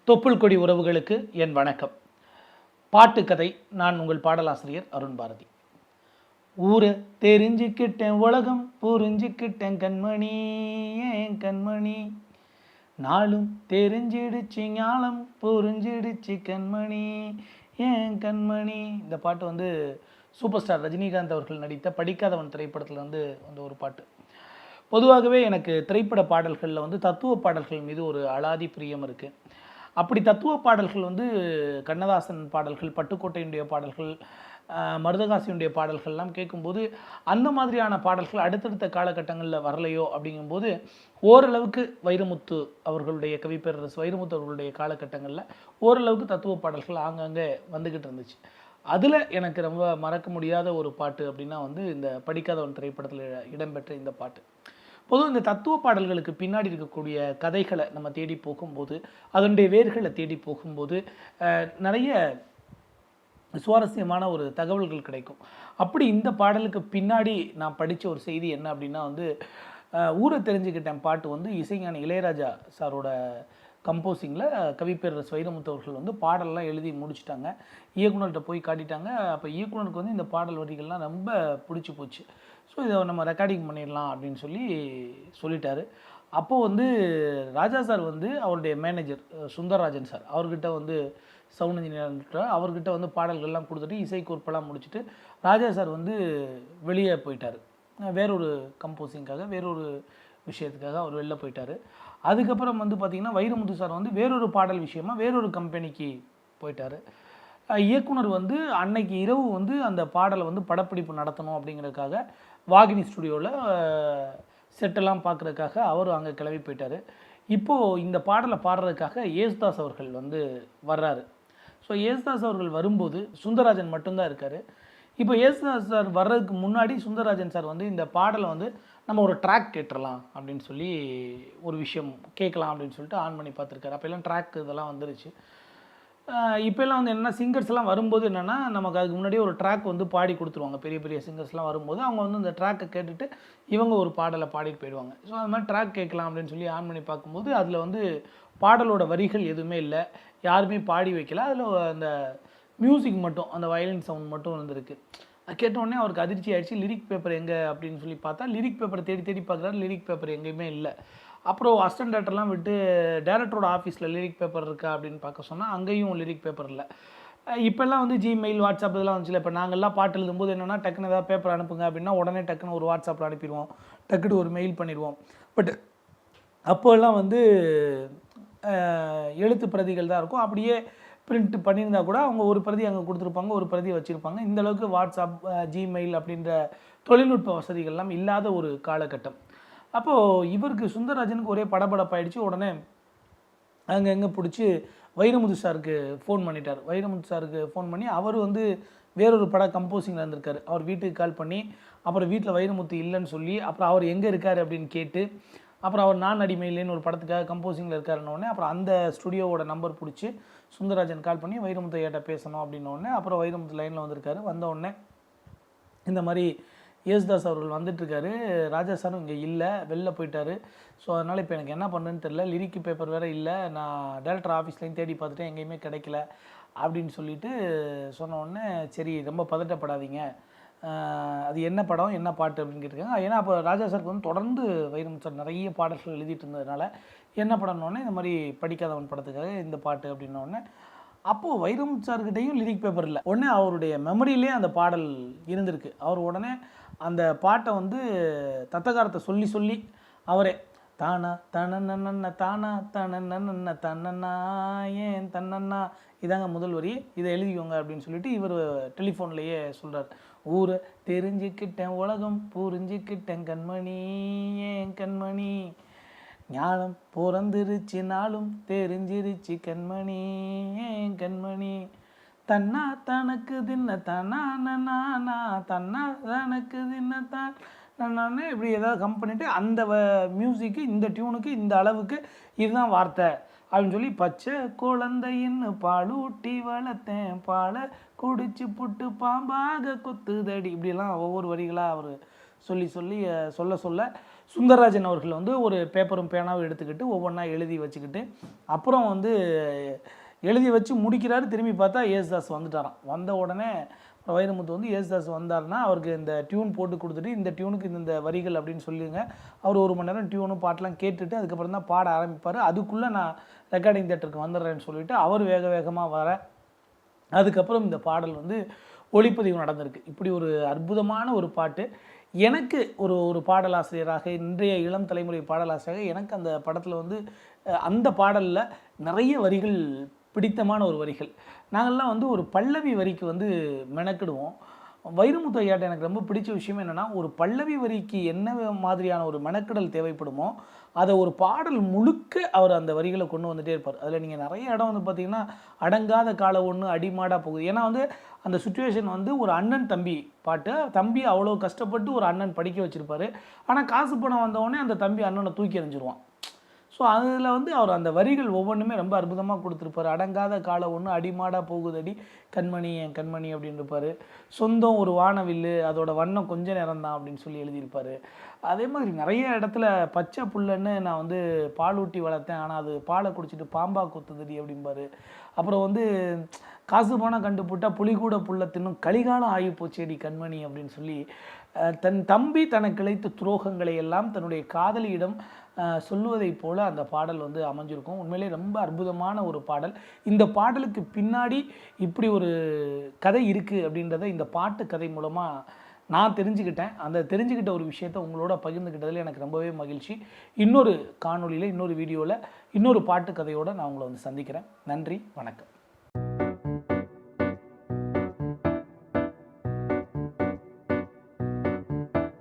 தொப்புள் கொடி உறவுகளுக்கு என் வணக்கம். பாட்டுக்கதை. நான் உங்கள் பாடலாசிரியர் அருண் பாரதி. ஊரை தெரிஞ்சுக்கிட்டேன், உலகம் புரிஞ்சுக்கிட்டேன் கண்மணி, ஏன் கண்மணி. நாளும் தெரிஞ்சிடுச்சு, ஞானம் புரிஞ்சிடுச்சு கண்மணி, ஏன் கண்மணி. இந்த பாட்டு சூப்பர் ஸ்டார் ரஜினிகாந்த் அவர்கள் நடித்த படிக்காதவன் திரைப்படத்தில் வந்த ஒரு பாட்டு. பொதுவாகவே எனக்கு திரைப்பட பாடல்களில் தத்துவ பாடல்கள் மீது ஒரு அலாதி பிரியம் இருக்குது. அப்படி தத்துவ பாடல்கள் கண்ணதாசன் பாடல்கள், பட்டுக்கோட்டையினுடைய பாடல்கள், மருதகாசியுடைய பாடல்கள்லாம் கேட்கும்போது அந்த மாதிரியான பாடல்கள் அடுத்தடுத்த காலகட்டங்களில் வரலையோ அப்படிங்கும்போது ஓரளவுக்கு வைரமுத்து அவர்களுடைய கவிப்பேரரசு வைரமுத்து அவர்களுடைய காலகட்டங்களில் ஓரளவுக்கு தத்துவ பாடல்கள் ஆங்காங்கே வந்துக்கிட்டு இருந்துச்சு. அதில் எனக்கு ரொம்ப மறக்க முடியாத ஒரு பாட்டு அப்படின்னா இந்த படிக்காதவன் திரைப்படத்தில் இடம்பெற்ற இந்த பாட்டு. பொதுவாக இந்த தத்துவ பாடல்களுக்கு பின்னாடி இருக்கக்கூடிய கதைகளை நம்ம தேடி போகும்போது, அதனுடைய வேர்களை தேடி போகும்போது நிறைய சுவாரஸ்யமான ஒரு தகவல்கள் கிடைக்கும். அப்படி இந்த பாடலுக்கு பின்னாடி நான் படித்த ஒரு செய்தி என்ன அப்படின்னா ஊரை தெரிஞ்சுக்கிட்டேன் பாட்டு இசைஞானி இளையராஜா சாரோட கம்போசிங்கில் கவிப்பேரரசு வைரமுத்து அவர்கள் பாடலெலாம் எழுதி முடிச்சுட்டாங்க. இயக்குனர்கிட்ட போய் காட்டிட்டாங்க. அப்போ இயக்குனருக்கு இந்த பாடல் வரிகள்லாம் ரொம்ப பிடிச்சி போச்சு. ஸோ இதை நம்ம ரெக்கார்டிங் பண்ணிடலாம் அப்படின்னு சொல்லிட்டாரு. அப்போது ராஜா சார் அவருடைய மேனேஜர் சுந்தரராஜன் சார் அவர்கிட்ட சவுண்ட் இன்ஜினியர் அவர்கிட்ட பாடல்கள்லாம் கொடுத்துட்டு இசைக்கோர்ப்பெல்லாம் முடிச்சுட்டு ராஜா சார் வெளியே போயிட்டார். வேறொரு கம்போசிங்காக, வேறொரு விஷயத்துக்காக அவர் வெளில போயிட்டார். அதுக்கப்புறம் பார்த்திங்கன்னா வைரமுத்து சார் வேறொரு பாடல் விஷயமாக வேறொரு கம்பெனிக்கு போயிட்டார். இயக்குனர் அன்னைக்கு இரவு அந்த பாடலை படப்பிடிப்பு நடத்தணும் அப்படிங்கிறதுக்காக வாகினி ஸ்டுடியோவில் செட்டெல்லாம் பார்க்குறதுக்காக அவர் அங்கே கிளம்பி போயிட்டார். இப்போது இந்த பாடலை பாடுறதுக்காக யேசுதாஸ் அவர்கள் வர்றாரு. ஸோ யேசுதாஸ் அவர்கள் வரும்போது சுந்தரராஜன் மட்டும்தான் இருக்கார். இப்போ யேசுதாஸ் சார் வர்றதுக்கு முன்னாடி சுந்தரராஜன் சார் இந்த பாடலை நம்ம ஒரு ட்ராக் கேட்டுடலாம் அப்படின்னு ஒரு விஷயம் கேட்கலாம் அப்படின்னு சொல்லிட்டு ஆன் பண்ணி பார்த்துருக்காரு. அப்போல்லாம் ட்ராக் இதெல்லாம் வந்துருச்சு. இப்போல்லாம் என்ன சிங்கர்ஸ்லாம் வரும்போது என்னென்னா நமக்கு அதுக்கு முன்னாடியே ஒரு ட்ராக் பாடி கொடுத்துருவாங்க. பெரிய பெரிய சிங்கர்ஸ்லாம் வரும்போது அவங்க இந்த ட்ராக்கை கேட்டுட்டு இவங்க ஒரு பாடலை பாடிட்டு போயிடுவாங்க. ஸோ அது மாதிரி ட்ராக் கேட்கலாம் அப்படின்னு ஆன் பண்ணி பார்க்கும்போது அதில் பாடலோட வரிகள் எதுவுமே இல்லை, யாருமே பாடி வைக்கல. அதில் அந்த மியூசிக் மட்டும், அந்த வயலின் சவுண்ட் மட்டும் இருந்திருக்கு. அது கேட்டோடனே அவருக்கு அதிர்ச்சி ஆகிடுச்சு. லிரிக் பேப்பர் எங்கே அப்படின்னு பார்த்தா லிரிக் பேப்பரை தேடி தேடி பார்க்குறாரு. லிரிக் பேப்பர் எங்கேயுமே இல்லை. அப்புறம் அசிஸ்டன்ட் டேரக்டர்லாம் விட்டு டேரக்டரோட ஆஃபீஸில் லிரிக் பேப்பர் இருக்கா அப்படின்னு பார்க்க சொன்னால் அங்கேயும் லிரிக் பேப்பர் இல்லை. இப்போல்லாம் ஜிமெயில், வாட்ஸ்அப் இதெல்லாம் வந்துச்சுல. இப்போ நாங்கள்லாம் பாட்டு எழுதும்போது என்னென்னா டக்குன்னு ஏதாவது பேப்பர் அனுப்புங்க அப்படின்னா உடனே டக்குன்னு ஒரு வாட்ஸ்அப்பில் அனுப்பிடுவோம், டக்குன்னு ஒரு மெயில் பண்ணிடுவோம். பட் அப்போல்லாம் எழுத்து பிரதிகள் தான் இருக்கும். அப்படியே பிரிண்ட் பண்ணியிருந்தா கூட அவங்க ஒரு பிரதி அங்கே கொடுத்துருப்பாங்க, ஒரு பிரதி வச்சுருப்பாங்க. இந்தளவுக்கு வாட்ஸ்அப், ஜிமெயில் அப்படின்ற தொழில்நுட்ப வசதிகள்லாம் இல்லாத ஒரு காலகட்டம். அப்போது இவருக்கு சுந்தரராஜனுக்கு ஒரே படபடப்பாயிடுச்சு. உடனே அங்கே பிடிச்சி வைரமுத்து சாருக்கு ஃபோன் பண்ணிட்டார். வைரமுத்து சாருக்கு ஃபோன் பண்ணி அவர் வேறொரு பட கம்போசிங்கில் இருந்திருக்காரு. அவர் வீட்டுக்கு கால் பண்ணி அப்புறம் வீட்டில் வைரமுத்து இல்லைன்னு சொல்லி அப்புறம் அவர் எங்கே இருக்கார் அப்படின்னு கேட்டு அப்புறம் அவர் நான் அடிமையிலேன்னு ஒரு படத்துக்காக கம்போசிங்கில் இருக்காருன்னொடனே அப்புறம் அந்த ஸ்டுடியோவோட நம்பர் பிடிச்சி சுந்தரராஜன் கால் பண்ணி வைரமுத்து ஐயாட்ட பேசணும் அப்படின்னோடனே அப்புறம் வைரமுத்து லைனில் வந்திருக்காரு. வந்தவுடனே இந்த மாதிரி யேசுதாஸ் அவர்கள் வந்துட்டுருக்காரு, ராஜா சாரும் இங்கே இல்லை, வெளில போயிட்டார். ஸோ அதனால் இப்போ எனக்கு என்ன பண்ணுறதுன்னு தெரில, லிரிக் பேப்பர் வேறு இல்லை, நான் டேரக்டர் ஆஃபீஸ்லேயும் தேடி பார்த்துட்டேன், எங்கேயுமே கிடைக்கல அப்படின்னு சொல்லிட்டு சொன்னோடனே சரி ரொம்ப பதட்டப்படாதீங்க, அது என்ன படம் என்ன பாட்டு அப்படின்னு கேட்டிருக்காங்க. ஏன்னா அப்போ ராஜா சாருக்கு தொடர்ந்து வைரமுத்து சார் நிறைய பாடல்கள் எழுதிட்டு இருந்ததுனால என்ன படம்னோடனே இந்த மாதிரி படிக்காதவன் படத்துக்காக இந்த பாட்டு அப்படின்னோடனே அப்போது வைரமுத்து சார்கிட்டையும் லிரிக் பேப்பர் இல்லை. உடனே அவருடைய மெமரியிலே அந்த பாடல் இருந்திருக்கு. அவர் உடனே அந்த பாட்டை தத்தகாரத்தை சொல்லி அவரே தானா தனநன்ன தானா தனநன்ன தன்னண்ணா ஏன் தன்னண்ணா இதாங்க முதல் வரி, இதை எழுதிக்கோங்க அப்படின்னு சொல்லிட்டு இவர் டெலிஃபோன்லேயே சொல்கிறார். ஊரை தெரிஞ்சுக்கிட்டேன், உலகம் புரிஞ்சுக்கிட்டேன் கண்மணி, ஏன் கண்மணி. ஞானம் பிறந்துருச்சு, நாளும் தெரிஞ்சிருச்சு கண்மணி, ஏன் கண்மணி. தன்னா தனக்கு தின்ன தானா நானா தன்னா தனக்கு தின்ன தான் நானே இப்படி ஏதாவது கம் பண்ணிவிட்டு அந்த மியூசிக்கு இந்த டியூனுக்கு இந்த அளவுக்கு இதுதான் வார்த்தை அப்படின்னு சொல்லி பச்சை குழந்தைன்னு பாலூட்டி வளர்த்தேன், பாலை குடிச்சு புட்டு பாம்பாக கொத்துதடி இப்படிலாம் ஒவ்வொரு வரிகளாக அவர் சொல்லி சொல்லி சொல்ல சுந்தரராஜன் அவர்கள் வந்து ஒரு பேப்பரும் பேனாவும் எடுத்துக்கிட்டு ஒவ்வொன்றா எழுதி வச்சுக்கிட்டு அப்புறம் வந்து எழுதி வச்சு முடிக்கிறாரு. திரும்பி பார்த்தா யேசுதாஸ் வந்துட்டாராம். வந்த உடனே வைரமுத்து வந்து யேசுதாஸ் வந்தார்னா அவருக்கு இந்த டியூன் போட்டு கொடுத்துட்டு இந்த டியூனுக்கு இந்த வரிகள் அப்படின்னு சொல்லிடுங்க. அவர் 1 மணி நேரம் டியூனு பாட்டெலாம் கேட்டுட்டு அதுக்கப்புறம் தான் பாட ஆரம்பிப்பார். அதுக்குள்ளே நான் ரெக்கார்டிங் தேட்டருக்கு வந்துடுறேன்னு சொல்லிவிட்டு அவர் வேகமாக வர அதுக்கப்புறம் இந்த பாடல் வந்து ஒளிப்பதிவு நடந்திருக்கு. இப்படி ஒரு அற்புதமான ஒரு பாட்டு. எனக்கு ஒரு பாடலாசிரியராக இன்றைய இளம் தலைமுறை பாடலாசிரியராக எனக்கு அந்த படத்தில் வந்து அந்த பாடலில் நிறைய வரிகள் பிடித்தமான ஒரு வரிகள். நாங்கள்லாம் வந்து ஒரு பல்லவி வரிக்கு வந்து மெனக்கிடுவோம். வைரமுத்து ஐயாட்ட எனக்கு ரொம்ப பிடிச்ச விஷயம் என்னென்னா, ஒரு பல்லவி வரிக்கு என்ன மாதிரியான ஒரு மெனக்கிடல் தேவைப்படுமோ அதை ஒரு பாடல் முழுக்க அவர் அந்த வரிகளை கொண்டு வந்துகிட்டே இருப்பார். அதில் நீங்கள் நிறைய இடம் வந்து பார்த்திங்கன்னா, அடங்காத கால ஒன்று அடிமாடாக போகுது. ஏன்னா வந்து அந்த சுச்சுவேஷன் வந்து ஒரு அண்ணன் தம்பி பாட்டு. தம்பி அவ்வளோ கஷ்டப்பட்டு ஒரு அண்ணன் படிக்க வச்சுருப்பார். ஆனால் காசு பணம் வந்தவுடனே அந்த தம்பி அண்ணனை தூக்கி எறிஞ்சிருவான். ஸோ அதில் வந்து அவர் அந்த வரிகள் ஒவ்வொன்றுமே ரொம்ப அற்புதமாக கொடுத்துருப்பார். அடங்காத காலம் ஒன்று அடிமாடாக போகுதடி கண்மணி என் கண்மணி அப்படின்னு இருப்பார். சொந்தம் ஒரு வானவில்லு அதோட வண்ணம் கொஞ்ச நேரம் தான் அப்படின்னு சொல்லி எழுதியிருப்பார். அதே மாதிரி நிறைய இடத்துல பச்சை புல்லுன்னு நான் வந்து பால் ஊட்டி வளர்த்தேன், ஆனால் அது பாலை குடிச்சிட்டு பாம்பா கொத்துதடி அப்படிம்பார். அப்புறம் வந்து காசு பணம் கண்டுபிட்டா புலி கூட புல்ல தின்னும் கலிகாலம் ஆகி போச்சேடி கண்மணி அப்படின்னு சொல்லி தன் தம்பி தனக்கு இழைத்த துரோகங்களை எல்லாம் தன்னுடைய காதலியிடம் சொல்லுவதைப் போல அந்த பாடல் வந்து அமைஞ்சிருக்கும். உண்மையிலே ரொம்ப அற்புதமான ஒரு பாடல். இந்த பாடலுக்கு பின்னாடி இப்படி ஒரு கதை இருக்குது அப்படின்றத இந்த பாட்டு கதை மூலமாக நான் தெரிஞ்சுக்கிட்டேன். அந்த தெரிஞ்சுக்கிட்ட ஒரு விஷயத்தை உங்களோட பகிர்ந்துக்கிட்டதில் எனக்கு ரொம்பவே மகிழ்ச்சி. இன்னொரு காணொலியில் இன்னொரு வீடியோவில் இன்னொரு பாட்டு கதையோடு நான் உங்களை வந்து சந்திக்கிறேன். நன்றி, வணக்கம்.